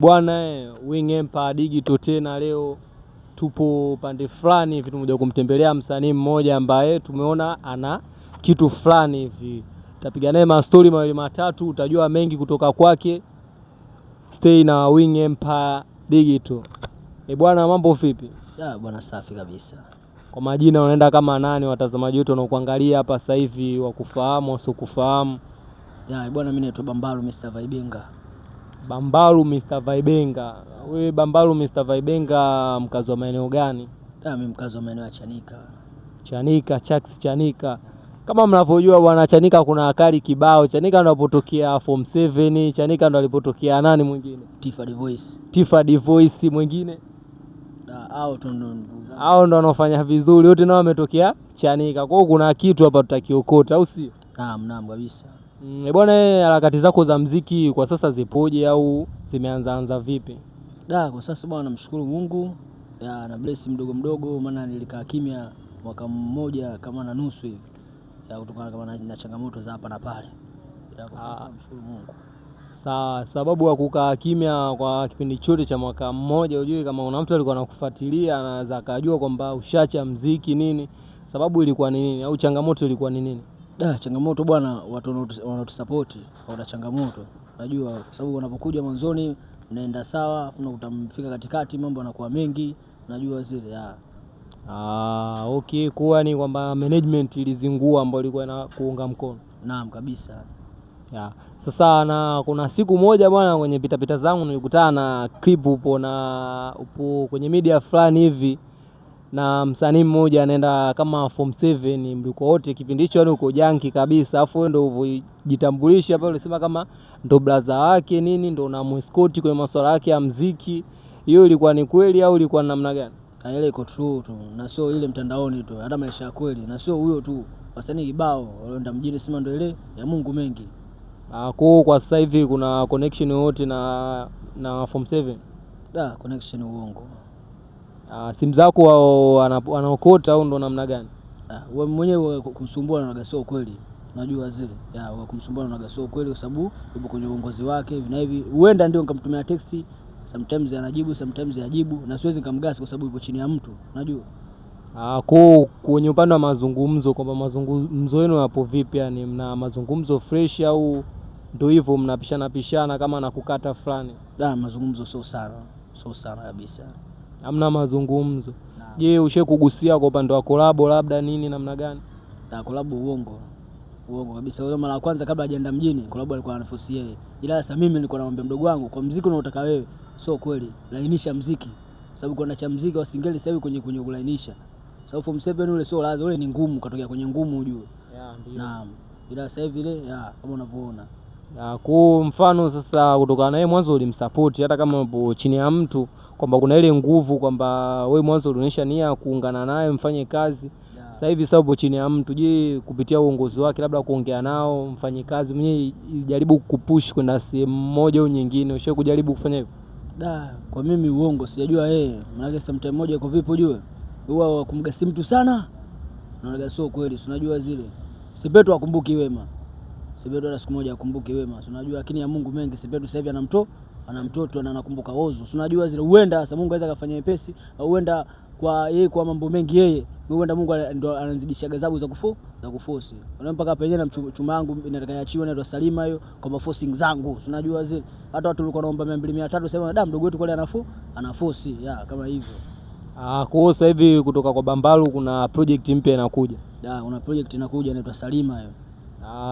Bwana Wing Empire Digital tena leo tupo pande fulani hivi, tumekuja kumtembelea msanii mmoja ambaye tumeona ana kitu fulani hivi. Tapiga naye mastori mawili matatu, utajua mengi kutoka kwake. Stay na Wing Empire Digital. Bwana, mambo vipi? Ya bwana, safi kabisa. Kwa majina unaenda kama nani watazamaji wetu wanaokuangalia hapa sasa hivi wakufahamu au kufahamu? Ya bwana, mimi naitwa Bambalu Mr. Vaibenga. Bambalu Mr. Vaibenga. Wewe Bambalu Mr. Vaibenga mkazi wa maeneo gani? Mimi mkazi wa maeneo ya Chanika. Chanika, Chanika. Kama mnavyojua bwana, Chanika kuna akali kibao. Chanika ndo alipotokea Form 7, Chanika ndo alipotokea nani mwingine? Tifa Voice mwingine. Hao ndo wanafanya vizuri, wote nao wametokea Chanika. Kwa hiyo kuna kitu hapa tutakiokota, au si? Naam kabisa. Bwana, harakati zako za muziki kwa sasa zipoje au zimeanza vipi? Kwa sasa bwana, namshukuru Mungu na bless mdogo, maana nilikaa kimya mwaka mmoja kama na nusu hivi kutokana kama na changamoto za hapa na pale. Kwa sasa namshukuru Mungu. Sababu ya kukaa kimya kwa kipindi chote cha mwaka mmoja, unajui kama una mtu alikuwa anakufuatilia anaweza akajua kwamba ushacha muziki nini, sababu ilikuwa ni nini au changamoto ilikuwa ni nini? Changamoto bwana, watu wanaotusupport wana changamoto. Unajua kwa sababu wanapokuja mwanzoni unaenda sawa, afu utamfika katikati mambo yanakuwa mengi, unajua zile okay, kuwa ni kwamba management ilizingua ambayo ilikuwa na kuunga mkono. Naam kabisa. Sasa na kuna siku moja bwana, kwenye pitapita zangu nilikutana na clip upo kwenye media fulani hivi na msanii mmoja anaenda kama Form 7, mlikuwa wote kipindi hicho yani uko janki kabisa, afu wewe ndio uvojitambulisha pale, ulisema kama ndo brother wake nini, ndo unamwescort kwenye masuala yake ya muziki. Hiyo ilikuwa ni kweli au ilikuwa namna gani? Ile iko true tu, na sio ile mtandaoni tu, hata maisha ya kweli, na sio huyo tu. Wasanii kibao walienda mjini, sema ndo ile ya Mungu mengi. Kwa sasa hivi kuna connection yote na Form 7? Connection uongo. Simu zako wanaokota au ndo namna gani? Wewe mwenyewe kumsumbua na sio kweli. Unajua zile kumsumbua na sio kweli, kwa sababu yupo kwenye uongozi wake hivi na hivi. Huenda ndio nikamtumia text, sometimes anajibu, sometimes hajibu, na siwezi kumgasi kwa sababu yupo chini ya mtu, unajua. Kwenye upande wa mazungumzo, kwamba mazungumzo yenu yapo vipi? Yani mna mazungumzo fresh au ndio hivyo mnapishana kama na kukata fulani? Mazungumzo sio sana kabisa. Hamna mazungumzo. Je, ushe kugusia kwa upande wa collab labda nini namna gani? Collab uongo kabisa. Wale mara kwanza kabla hajaenda mjini collab alikuwa anaforce yeye. Ila sasa mimi nilikuwa namwambia mdogo wangu, kwa muziki unaotaka wewe sio kweli, lainisha muziki. Sababu kuna cha muziki wa singeli sasa hivi kwenye kulainisha. Sababu Form 7 ule sio lazima, ule ni ngumu, katokea kwenye ngumu ujue. Ndio. Naam. Ila sasa hivi ile kama unavyoona. Kwa mfano sasa, kutokana na yeye mwanzo ulimsupport hata kama upo chini ya mtu, kwamba kuna ile nguvu kwamba wewe mwanzo ulionyesha nia kuungana naye mfanye kazi. Sasa hivi sababu chini ya mtu, je, kupitia uongozi wake labda kuongea nao mfanye kazi mwenyewe, jaribu kupush kwenda sehemu moja au nyingine, ushe kujaribu kufanya hivyo? Kwa mimi uongo sijajua maana sometime moja iko vipi ujue. Huwa kumgasi mtu sana na sio kweli, unajua zile. Sepetu akumbuki wema. Sepetu hata siku moja akumbuki wema, unajua, lakini ya Mungu mengi. Sepetu sasa hivi ana mtoto na anakumbuka ozo, unajua zile. Huenda sasa Mungu aweza kufanya nyepesi, au huenda kwa mambo mengi yeye, huenda Mungu ndo anazidisha ghadhabu za kuforce. Mpaka penyewe na chuma yangu inataka yaachiwe na Salima hiyo kwa forcing zangu, unajua zile. Hata watu walikuwa naomba 200 300, sema mdogo wetu kule ana force kama hivyo. Kwa hiyo sasa hivi kutoka kwa Bambalu kuna project mpya inakuja? Kuna project inakuja inaitwa Salima hiyo.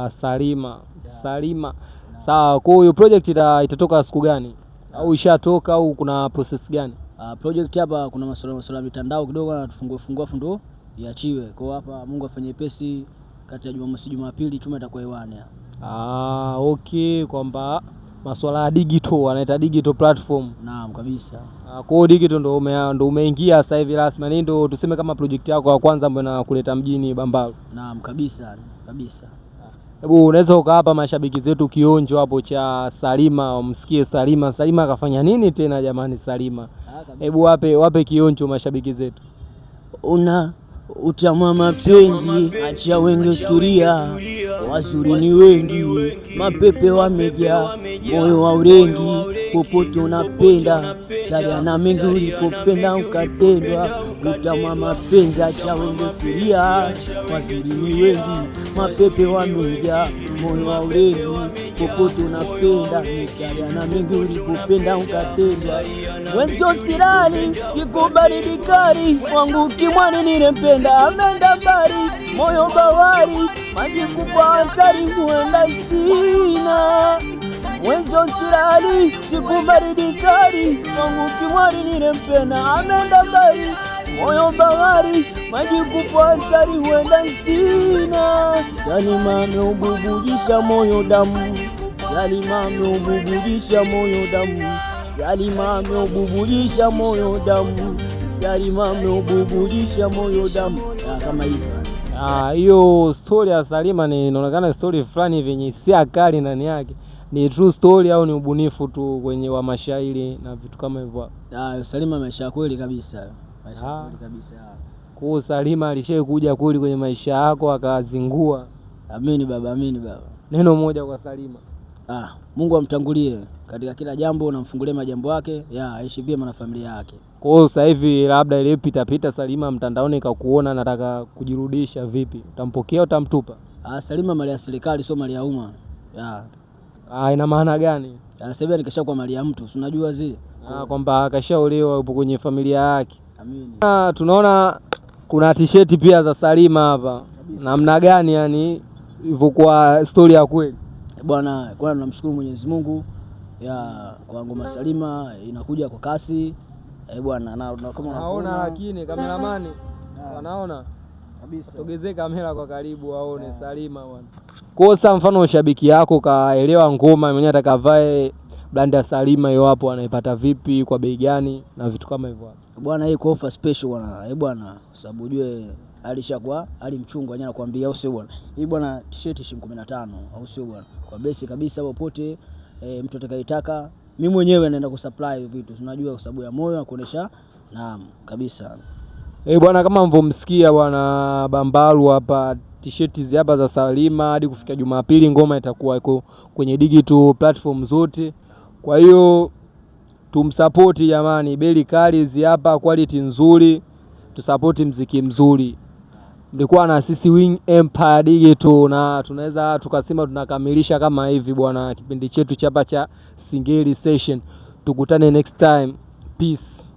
Salima. Sawa, kwa hiyo project itatoka siku gani? Au ishatoka au kuna process gani? Project hapa kuna masuala mitandao kidogo, na tufungua ndo iachiwe. Kwa hapa Mungu afanye pesi, kati ya Jumamosi Jumapili chuma itakuwa hewani. Okay, kwamba masuala ya digital, wanaita digital platform. Naam kabisa. Kwa hiyo digital ndo umeingia sasa hivi rasmi, ni ndo tuseme kama project yako ya kwanza ambayo inakuleta mjini Bambalu? Naam kabisa. Hebu unaweza ukawapa mashabiki zetu kionjo hapo cha Salima, umsikie Salima akafanya nini tena jamani Salima? Hebu wape kionjo mashabiki zetu. Utamu mapenzi, acha wengi tulia, wazuri ni wengi, mapepe wamejaa, moyo wa urengi, popote unapenda, chariana mengi ulikopenda ukatendwa. Utamu mapenzi, acha wengi tulia, wazuri ni wengi, mapepe wamejaa, moyo wa urengi, popote unapenda, chariana mengi ulikopenda ukatendwa. Wenzo silali, siku baridi kali, wangu kimwani nilempenda amenda mbali, moyo bawari, maji kubwa hatari huenda sina. Wenzo silali, siku baridi kali, wangu kimwani nilempenda amenda mbali, moyo bawari, maji kubwa hatari huenda sina. Salima ameububujisha moyo damu, Salima ameububujisha moyo damu, Salima ameububujisha moyo damu, Salima ameububujisha moyo damu. Kama hivyo. Hiyo story ya Salima ni inaonekana story fulani venye hisia kali ndani yake. Ni true story au ni ubunifu tu kwenye wa mashairi na vitu kama hivyo? Salima maisha kweli kabisa. Maisha kweli kabisa. Kwa Salima alishaye kuja kweli kwenye maisha yako akazingua. Amini baba, amini baba. Neno moja kwa Salima. Mungu amtangulie katika kila jambo, namfungulie majambo yake, aishi vyema na familia yake. Kwa hiyo sasa hivi labda ile pita Salima mtandaoni kakuona nataka kujirudisha, vipi? Utampokea utamtupa? Salima mali ya serikali sio mali ya umma. Ina maana gani? Sasa hivi nikishakuwa mali ya mtu, unajua zile. Kwamba akashaolewa yupo kwenye familia yake. Amini. Tunaona kuna t-shirt pia za Salima hapa. Namna gani yani hivyo kwa story ya kweli? Bwana, kwanza tunamshukuru Mwenyezi Mungu kwa ngoma Salima inakuja kwa kasi. Bwana, na kama unaona, lakini kameramani wanaona kabisa, sogezee kamera kwa karibu waone Salima bwana. Kosa mfano shabiki yako kaelewa ngoma mwenyewe atakavae brand ya Salima hiyo hapo, anaipata vipi, kwa bei gani na vitu kama hivyo bwana? Hii kwa offer special bwana. Bwana, sababu ujue alishakuwa alimchungu wenyewe nakwambia, au sio bwana? Hii bwana t-shirt shilingi 15, au sio bwana? Kwa besi kabisa popote mtu atakayetaka, mimi mwenyewe naenda kusupply vitu, unajua, kwa sababu ya moyo na kuonesha. Naam kabisa. Bwana, kama mvomsikia bwana Bambalu hapa, t-shirt hizi hapa za Salima hadi kufika Jumapili ngoma itakuwa iko kwenye digital platform zote. Kwa hiyo tumsupport jamani, beli kali hizi hapa, quality nzuri, tusupport mziki mzuri. Mlikuwa na sisi Wing Empire Digital na tunaweza tukasema tunakamilisha kama hivi bwana kipindi chetu chapa cha Singeli Session. Tukutane next time. Peace.